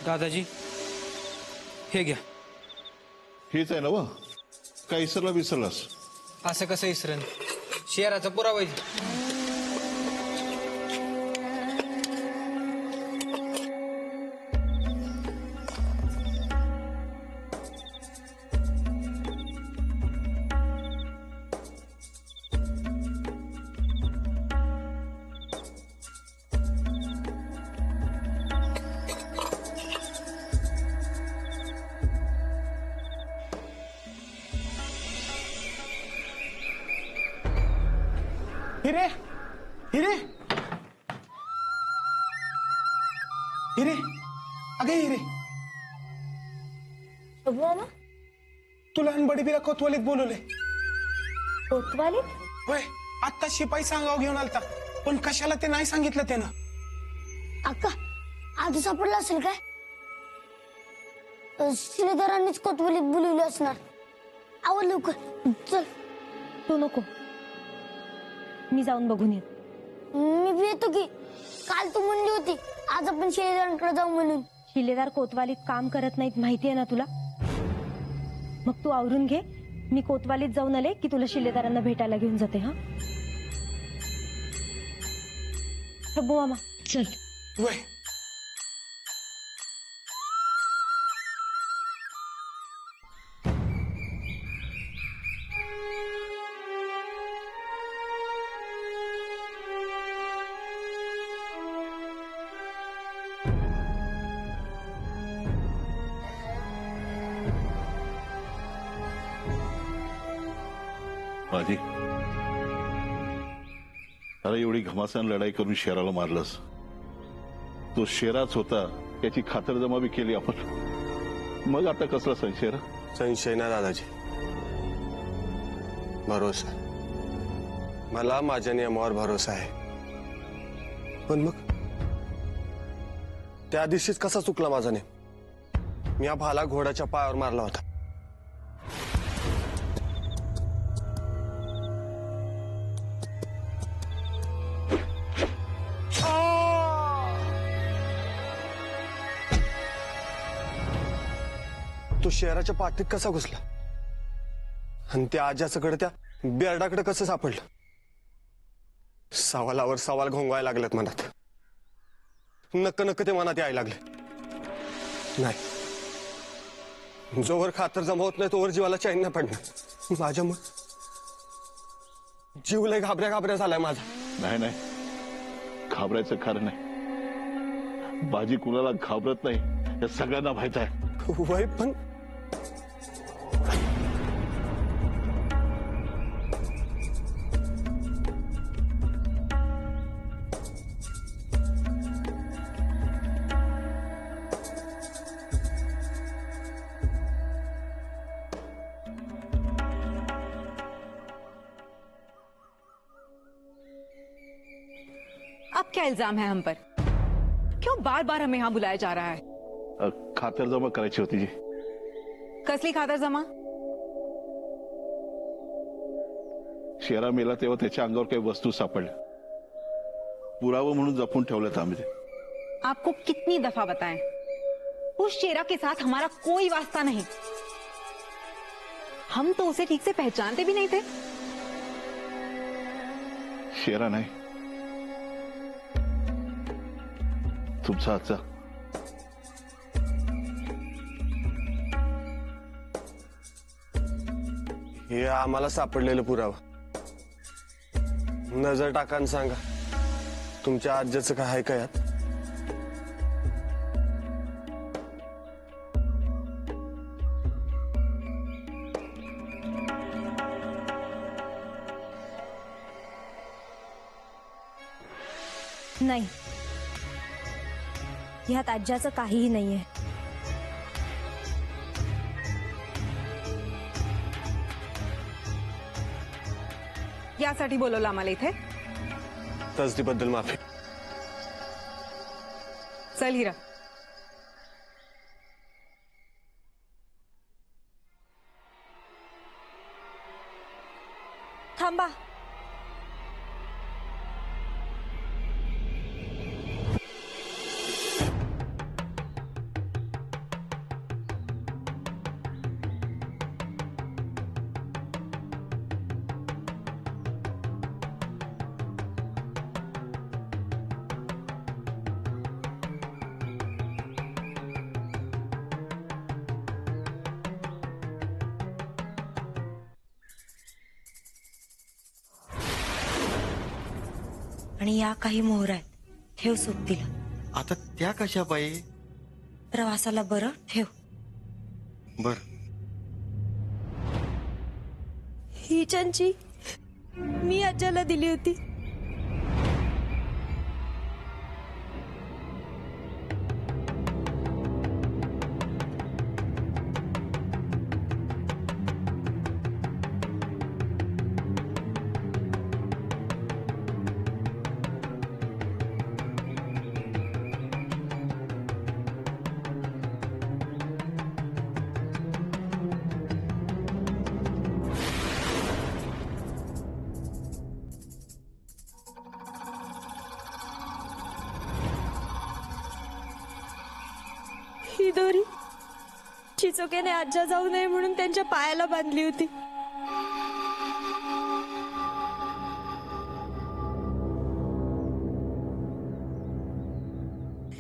दादाजी हे घ्या. हेच आहे ना व काय इसरला विसरलास? असं कसं इसरण? शेअराचा पुरावा आहे. हिरे हिरे हिरे अगे हिरे मामा तुला बडीबीरा कोतवालीत बोलवले. कोतवालीत? होय, आता शिपाई सांगाव घेऊन आलता, पण कशाला ते नाही सांगितलं त्यानं. अक्का आधी सापडला असेल काय? श्रीधरांनीच कोतवालीत बोलवले असणार. आवर लवकर चल. तू नको, मी जाऊन बघून येत. मी भी येतो की. काल तू म्हणली होती आज आपण श्रीधरांकडे जाऊ म्हणून. शिलेदार कोतवालीत काम करत नाहीत माहितीये ना तुला. मग तू आवरून घे, मी कोतवालीत जाऊन आले की तुला शिलेदारांना भेटायला घेऊन जाते. हा शब्बू मामा चल. होय माझी अरे एवढी घमासान लढाई करून शेराला मारलंस. तो शेराच होता याची खातरजमा केली आपण. मग आता कसला संशय? संशय ना दादाजी, भरोसा. मला माझ्या नियमावर भरोसा आहे. पण मग त्या दिवशीच कसा चुकला माझा नियम? मी हा भाला घोड्याच्या पायावर मारला होता. तो शहराच्या पाठीत कसा घुसला आणि त्या आज्याकडे त्या बेरडाकडे कसं सापडलं? सवालावर सवाल घोंगवायला लागलेत मनात. नक्क नक्क ते मनात यायला लागले. नाही, जोवर खातर जमवत नाही तोवर जीवाला चैन नाही पडणार. माझ्यामुळे जीव लय घाबऱ्या घाबऱ्या झालाय माझा. नाही नाही, घाबरायचं कारण नाही. बाजी कुणाला घाबरत नाही हे सगळ्यांना माहित आहे. वय पण अब क्या इल्जाम है हम पर? क्यों बार बार हमें यहाँ बुलाया जा रहा है? खातरजमा करायची होती जी. कसली खातर जमा? शेरा मेला तेव्हा त्याच्या अंगावर काही वस्तू सापडल्या. पुरावा म्हणून जपून ठेवल्यात आम्ही ते. आपको कितनी दफा बताएं, उस शेरा के साथ हमारा कोई वास्ता नहीं. हम तो उसे ठीक से पहचानते भी नहीं थे. शेरा नाही, तुमचा आजचा हे आम्हाला सापडलेलं पुरावा. नजर टाका आणि सांगा तुमच्या आज्याचं काय आहे का यात? नाही, ह्यात आज्याचं काहीही नाहीये. यासाठी बोलवलं आम्हाला इथे. तसदीबद्दल माफी. चल हिरा. थांबा. आणि या काही मोहर आहेत, ठेव सोबतीला. आता त्या कशा बाई? प्रवासाला बरं ठेव. बर. ही चंची मी आज्याला दिली होती. ही दोरी चिचोक्याने आज्या जाऊ नये म्हणून त्यांच्या पायाला बांधली होती.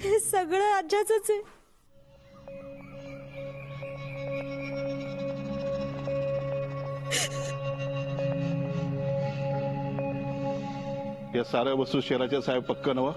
हे सगळं आज्याच आहे. या साऱ्या वस्तू शेराच्या साहेब पक्क नवा.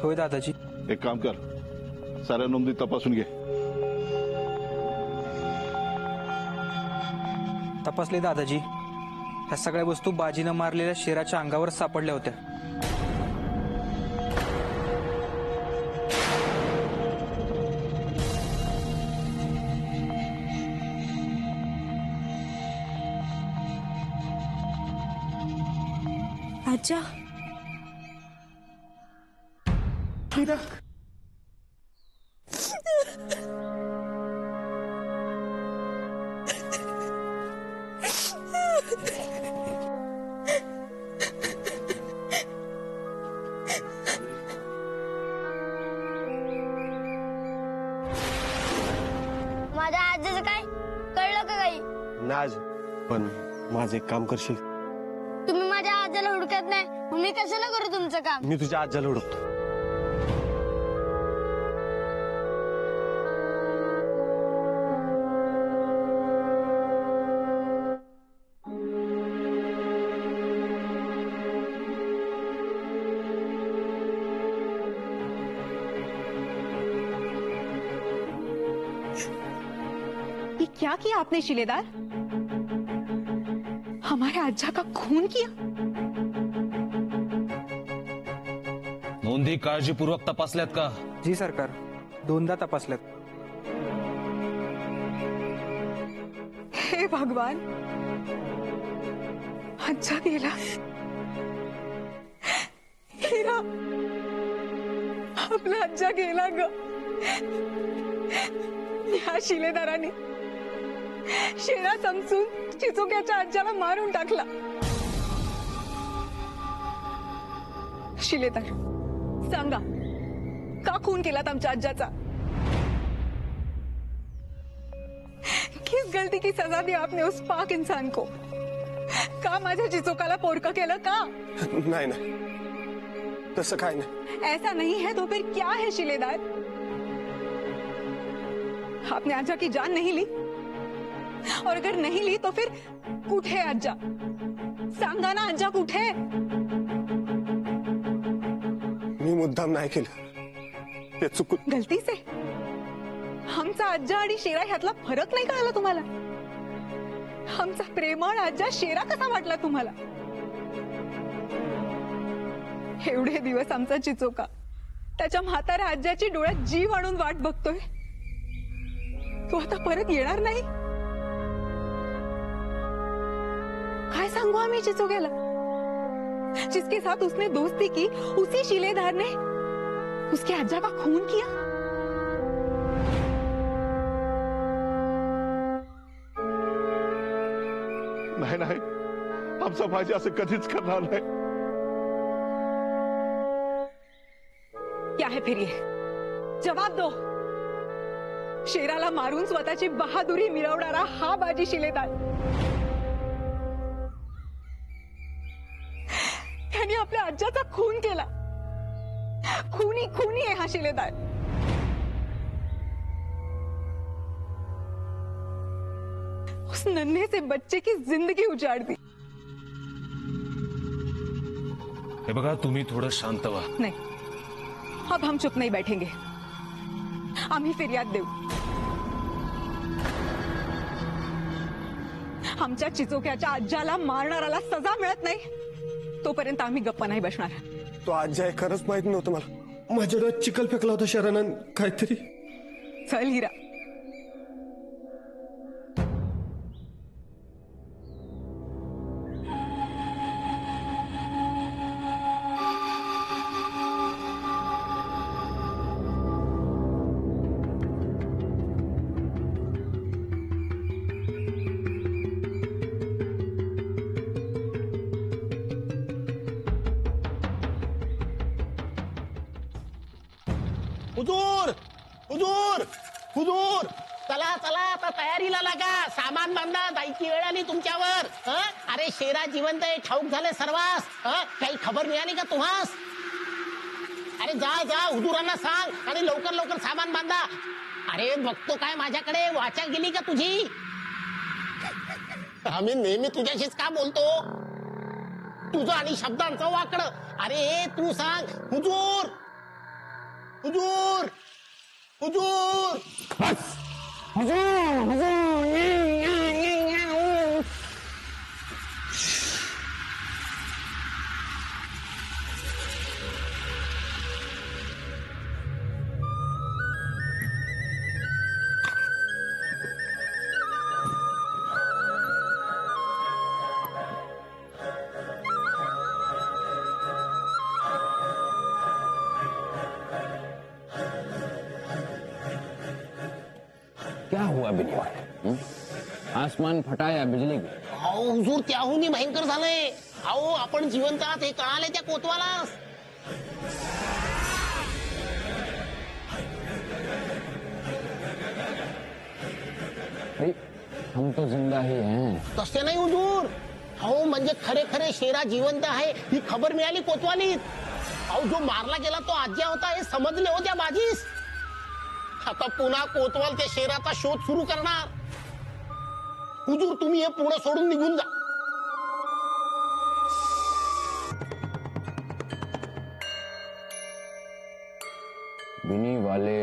होय दादाजी. एक काम कर, साऱ्या नोंदी तपासून घे. तपासले दादाजी. ह्या सगळ्या वस्तू बाजीनं मारलेल्या शेराच्या अंगावर सापडल्या होत्या. आज्या माझ्या आजीचं काय कळलं का काही? नाज, पण माझं एक काम करशील? तुम्ही माझ्या आजीला हुडकत नाही, मग मी कशाला करू तुमचं काम? मी तुझ्या आज्याला हुडकतो. ये क्या किया आपने शिलेदार? हमारे आज्जा का खून किया? नोंदी काळजीपूर्वक तपासल्यात का? जी सरकार, 2दा तपासल्यात. हे भगवान, आज्जा गेला. हिरा, आपला आज्जा गेला ग. या शिलेदाराने शेरा समजून चिचोक्याच्या आज्याला मारून टाकला. शिलेदार, सांगा, का खून केलात आमच्या आज्याचा? किस गलती की सजा दी आपने उस पाक इंसान को? का माझ्या चिचोकाला पोरकं केलं का? नाही नाही, तसं काय नाही. ऐसा नहीं है तो फिर क्या है शिलेदार? आपने आज्जा की जान नहीं ली, और अगर नहीं ली तो फिर कुठे आज्जा? सांगा ना, आज्जा कुठे? मी मुद्दाम नाही केलं, ते चुकून. गलती से? आमचा आज्जा आणि शेरा ह्यातला फरक नाही कळाला तुम्हाला? आमचा प्रेमळ आज्जा शेरा कसा वाटला तुम्हाला? एवढे दिवस आमचा चिचोका त्याच्या म्हाताऱ्या आज्याची डोळ्यात जीव आणून वाट बघतोय. तो आता परत येणार नाही. काय सांगू आम्ही चिचोक्याला? जिसके साथ उसने दोस्ती की, उसी शिलेदार ने उसके आज्जा का खून किया. नाही नाही, आमचा भाजी असं कधीच करणार नाही. क्या है फिर ये? जवाब दो. शेराला मारून स्वतःची बहादुरी मिरवणारा हा बाजी शिलेदार, त्यांनी आपल्या आज्याचा खून केला. खूनी खूनी आहे हा शिलेदार. उस नन्हे से बच्चे की जिंदगी उजाड़ दी. हे बघा तुम्ही थोडं शांत व्हा. नहीं, अब हम चुप नहीं बैठेंगे. आम्ही फिर्याद देऊ. आमच्या चिचोक्याच्या आज्याला मारणाराला सजा मिळत नाही तोपर्यंत आम्ही गप्पा नाही बसणार. तो आजी आहे खरंच माहित नव्हतं मला. माझ्या डोळ्यात चिखल फेकला होता शहरानं काहीतरी. चल हिरा. हुजूर हुजूर हुजूर, चला चला आता तयारीला लागा. सामान बांधा, जायची वेळ आली तुमच्यावर. अरे शेरा जिवंत आहे ठाऊक झाले सर्वांस. काही खबर मिळाली का तुम्हास? अरे जा जा हुजूरांना सांग आणि लवकर लवकर सामान बांधा. अरे बघतो काय माझ्याकडे, वाचा गेली का तुझी? आम्ही नेहमी तुझ्याशीच का बोलतो, तुझं आणि शब्दांचं वाकडं. अरे तू सांग हुजूर हुजूर हुजूर. बस हुजूर हुजूर. क्या हुआ बिनी वाले? आसमान फटा या बिजली गिरी? अहो हुजूर, त्याहूनही भयंकर झालंय. अहो आपण जिवंत आहात हे कळाले त्या कोतवालास. अरे, हम तो जिंदा ही हैं. तसे नाही हुजूर. अहो म्हणजे खरे खरे शेरा जिवंत आहे ही खबर मिळाली कोतवालीत. अहो जो मारला गेला तो आज्या होता हे समजले हो त्या बाजीस. आता पुन्हा कोतवाल त्या शेराचा शोध सुरू करणार. हुजूर तुम्ही हे पुढे सोडून निघून जा. बिनी वाले,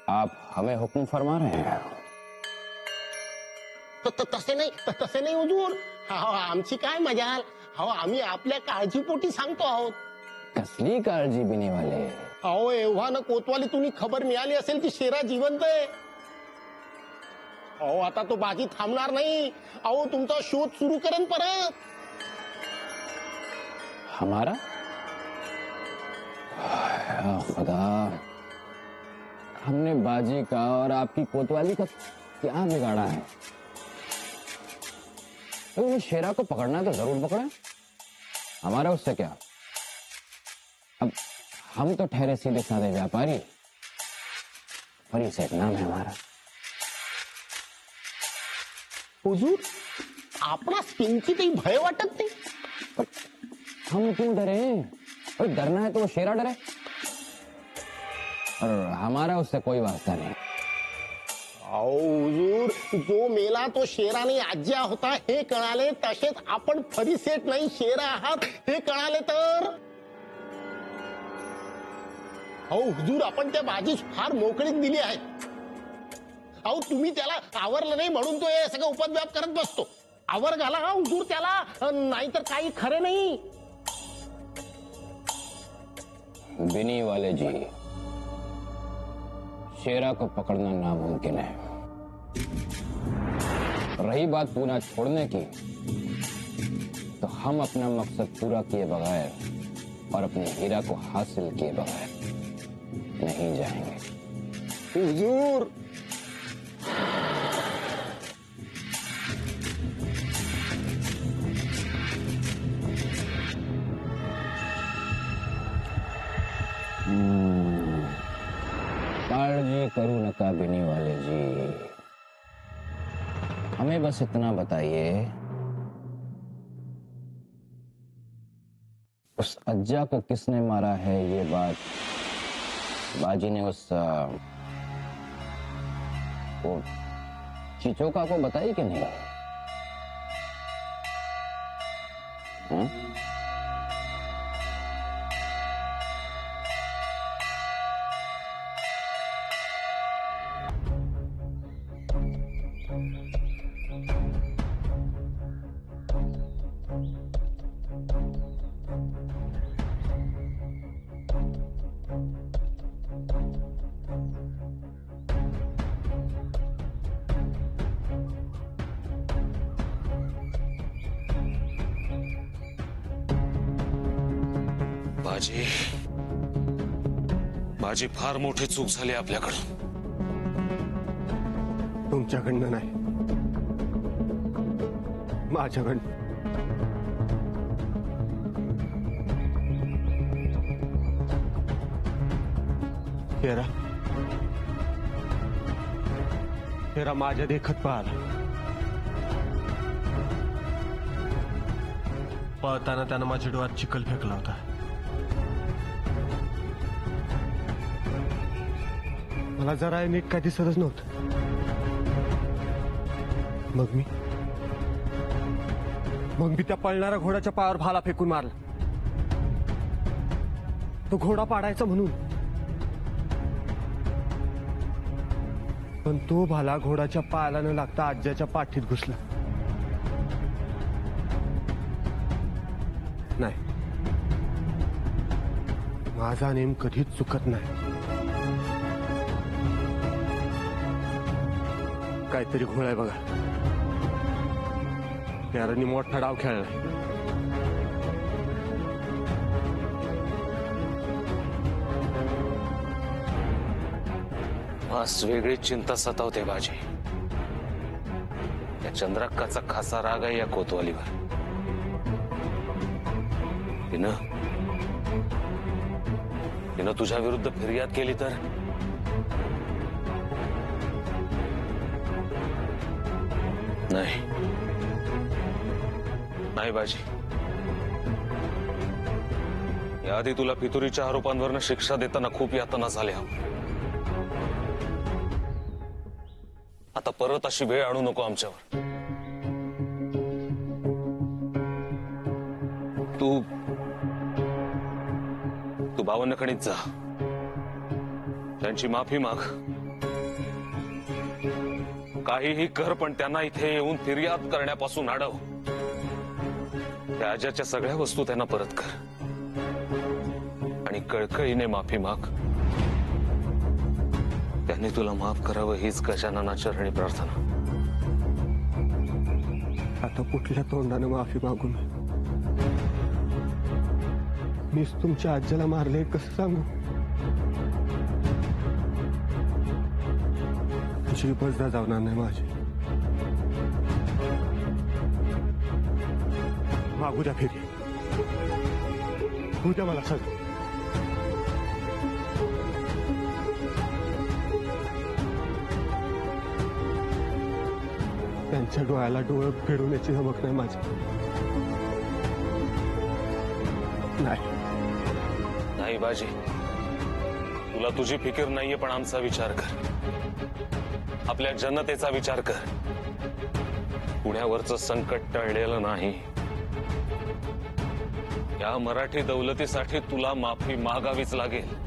आप हमें हुक्म फरमा रहे हैं? तसे नाही हुजूर. आमची काय मजाल. अहो आम्ही आपल्या काळजीपोटी सांगतो आहोत. कसली काळजी बिनी वाले? अहो एव्हा न कोतवाली तुम्ही खबर मिळाली असेल की शेरा जिवंत आहे. अहो आता तो बाजी थांबणार नाही. अहो तुमचा शोध सुरू करेन परत. हमारा? खुदा, हमने बाजी का और आपकी कोतवाली का क्या बिगाड़ा है? तो उन्हें शेरा को पकड़ना है तो जरूर पकड़े. हमारा उससे क्या? अब हम तो ठहरे सीधे साधे व्यापारी. और ये सेठ नाम है हमारा. हुजूर आपणास किंचितही भय वाटत नाही? पर हम क्यों डरे? और डरना है तो वो शेरा डरे. और हमारा उससे कोई वास्ता नहीं. अहो हुजूर, जो मेला तो शेरा नाही आज्या होता हे कळाले. तसेच आपण फरीसेठ नाही शेरा आहात हे कळाले तर. अहो हुजूर, आपण त्या बाजीस फार मोकळीक दिली आहे. अहो तुम्ही त्याला आवरलं नाही म्हणून तो हे सगळं उपद्व्याप करत बसतो. आवर घाला हा हुजूर त्याला, नाहीतर काही खरे नाही. बिनी वाले जी, शेरा को पकड़ना नामुमकिन है. रही बात पूना छोड़ने की, तो हम अपना मकसद पूरा किए बगैर और अपने हीरा को हासिल किए बगैर नहीं जाएंगे. हुजूर काळजी करू नका बिनी वाले जी. हमें बस इतना बताइए, उस अज्जा को किसने मारा है ये बात बाजी ने उस वो चिचोका को बताई कि नहीं? हं? बाजी माझी फार मोठी चूक झाली आपल्याकडून. तुमच्याकडनं नाही, माझ्याकडनं. हेरा हेरा माझ्या देखत पाहिला. पळताना त्यानं माझ्या डोळ्यात चिखल फेकला होता. मला जरा नीट काय दिसतच नव्हतं. मग मी त्या पळणाऱ्या घोड्याच्या पायावर भाला फेकून मारला. तो घोडा पाडायचा म्हणून, पण तो भाला घोड्याच्या पायाला न लागता आज्याच्या पाठीत घुसला. नाही, माझा नेम कधीच चुकत नाही. काहीतरी घोळ आहे बघा. यारांनी मोठा डाव खेळलाय. आज वेगळी चिंता सतावते बाजी. या चंद्राक्काचा खासा राग आहे या कोतवालीवर. तिनं तुझ्या विरुद्ध फिर्याद केली तर? नाही बाजी. याआधी तुला पितुरीच्या आरोपांवरनं शिक्षा देताना खूप यातना झाल्या. आता परत अशी वेळ आणू नको आमच्यावर. तू बावन्नखणीत जा, त्यांची माफी माग, काहीही कर, पण त्यांना इथे येऊन फिर्याद करण्यापासून अडव. त्या आज्याच्या सगळ्या वस्तू त्यांना परत कर आणि कळकळीने माफी माग. त्यांनी तुला माफ करावं हीच गजानना चरणी प्रार्थना. आता कुठल्या तोंडानं माफी मागू मीच तुमच्या आज्याला मारले कसं सांगू? जीवच जाणार नाही माझी. मागू द्या फेरी, उद्या मला सगळं. त्यांच्या डोळ्याला डोळं फिरवण्याची धमक नाही माझी. नाही बाजी, तुला तुझी फिकीर नाहीये, पण आमचा विचार कर. आपल्या जनतेचा विचार कर. पुण्यावरचं संकट टळलेलं नाही. या मराठी दौलतीसाठी तुला माफी मागावीच लागेल.